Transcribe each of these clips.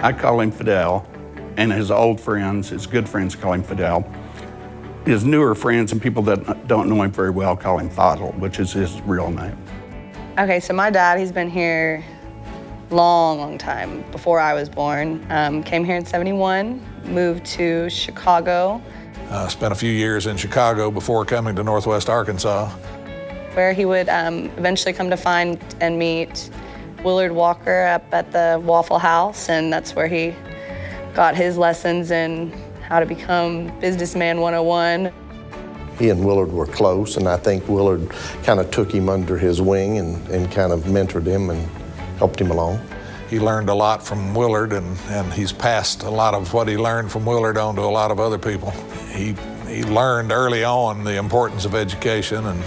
I call him Fidel, and his old friends, his good friends, call him Fidel. His newer friends and people that don't know him very well call him Fadil, which is his real name. Okay, so my dad, he's been here long time, before I was born. Came here in '71, moved to Chicago. Spent a few years in Chicago before coming to Northwest Arkansas, where he would eventually come to find and meet Willard Walker up at the Waffle House, and that's where he got his lessons in how to become businessman 101. He and Willard were close, and I think Willard kind of took him under his wing and kind of mentored him and helped him along. He learned a lot from Willard, and he's passed a lot of what he learned from Willard on to a lot of other people. He learned early on the importance of education and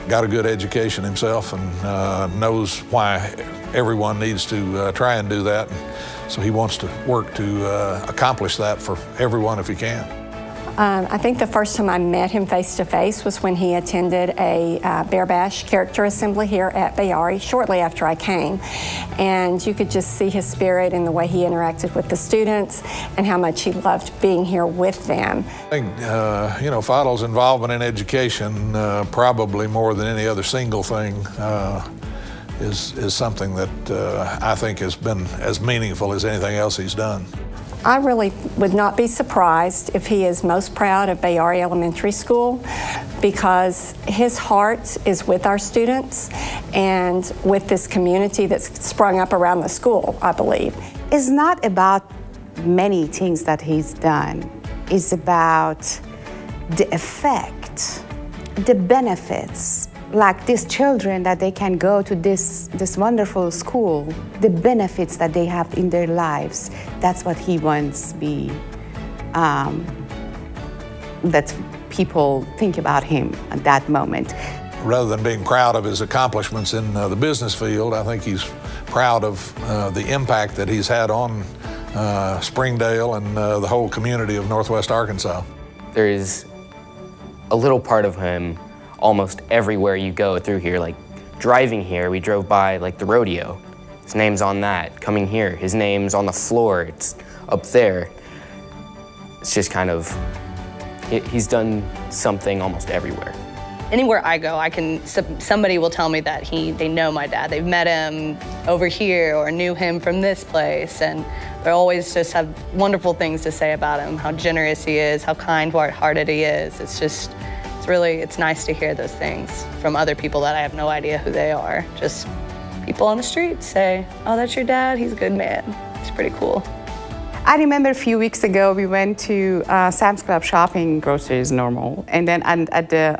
got a good education himself, and knows why everyone needs to try and do that. So he wants to work to accomplish that for everyone if he can. I think the first time I met him face-to-face was when he attended a Bear Bash character assembly here at Bayyari shortly after I came. And you could just see his spirit in the way he interacted with the students and how much he loved being here with them. I think, Fadil's involvement in education, probably more than any other single thing, is something that I think has been as meaningful as anything else he's done. I really would not be surprised if he is most proud of Bayyari Elementary School, because his heart is with our students and with this community that's sprung up around the school, I believe. It's not about many things that he's done. It's about the effect, the benefits. Like these children, that they can go to this wonderful school, the benefits that they have in their lives. That's what he wants that people think about him at that moment. Rather than being proud of his accomplishments in the business field, I think he's proud of the impact that he's had on Springdale and the whole community of Northwest Arkansas. There is a little part of him almost everywhere you go through here. Like driving here, we drove by like the rodeo. His name's on that. Coming here, his name's on the floor. It's up there. It's just kind of, he's done something almost everywhere. Anywhere I go, somebody will tell me that they know my dad. They've met him over here or knew him from this place, and they always just have wonderful things to say about him, how generous he is, how kind-hearted he is. It's nice to hear those things from other people that I have no idea who they are. Just people on the street say, oh, that's your dad, he's a good man. It's pretty cool. I remember a few weeks ago, we went to Sam's Club shopping, groceries normal, and then at the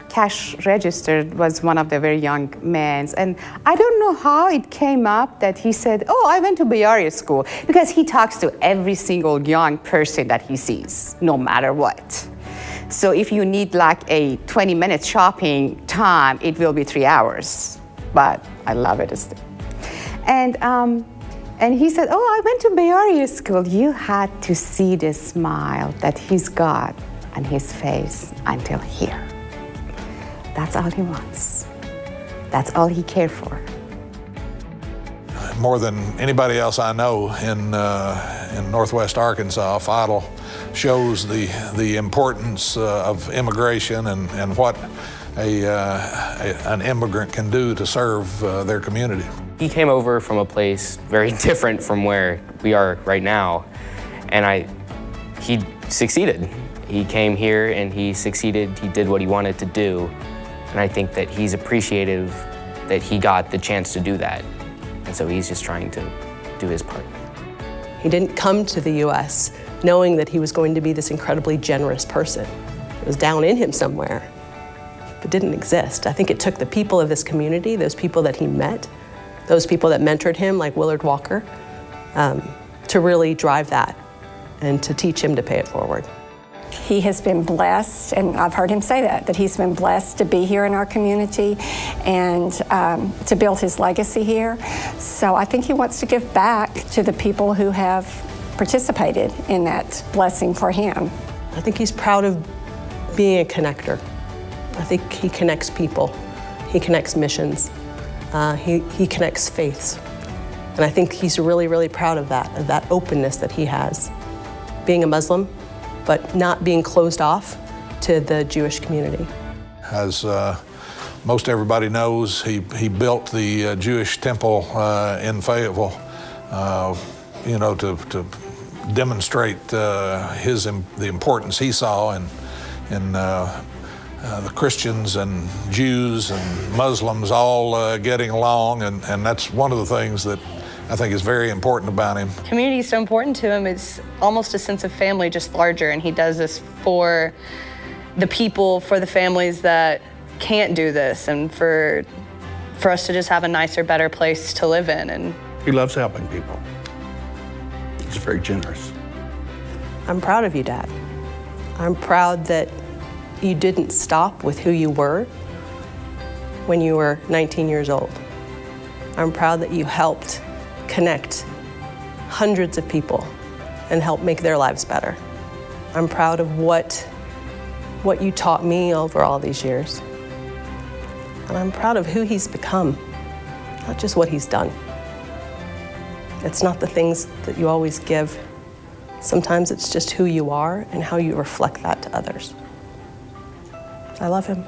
cash register was one of the very young men, and I don't know how it came up that he said, oh, I went to Bayyari school, because he talks to every single young person that he sees, no matter what. So if you need like a 20-minute shopping time, it will be 3 hours, but I love it. And he said, oh, I went to Bayyari school. You had to see the smile that he's got on his face until here. That's all he wants. That's all he cared for. More than anybody else I know in Northwest Arkansas, Fadil shows the importance of immigration and what an immigrant can do to serve their community. He came over from a place very different from where we are right now, and he succeeded. He came here and he succeeded. He did what he wanted to do, and I think that he's appreciative that he got the chance to do that, and so he's just trying to do his part. He didn't come to the U.S. knowing that he was going to be this incredibly generous person. It was down in him somewhere, but didn't exist. I think it took the people of this community, those people that he met, those people that mentored him, like Willard Walker, to really drive that and to teach him to pay it forward. He has been blessed, and I've heard him say that he's been blessed to be here in our community and to build his legacy here. So I think he wants to give back to the people who have participated in that blessing for him. I think he's proud of being a connector. I think he connects people. He connects missions. He connects faiths. And I think he's really, really proud of that openness that he has. Being a Muslim, but not being closed off to the Jewish community. As most everybody knows, he built the Jewish temple in Fayetteville, you know, to demonstrate the importance he saw in the Christians and Jews and Muslims all getting along, and that's one of the things that I think is very important about him. Community is so important to him. It's almost a sense of family, just larger, and he does this for the people, for the families that can't do this, and for us to just have a nicer, better place to live in. And He loves helping people. He's very generous. I'm proud of you, Dad. I'm proud that you didn't stop with who you were when you were 19 years old. I'm proud that you helped connect hundreds of people and help make their lives better. I'm proud of what you taught me over all these years. And I'm proud of who he's become, not just what he's done. It's not the things that you always give. Sometimes it's just who you are and how you reflect that to others. I love him.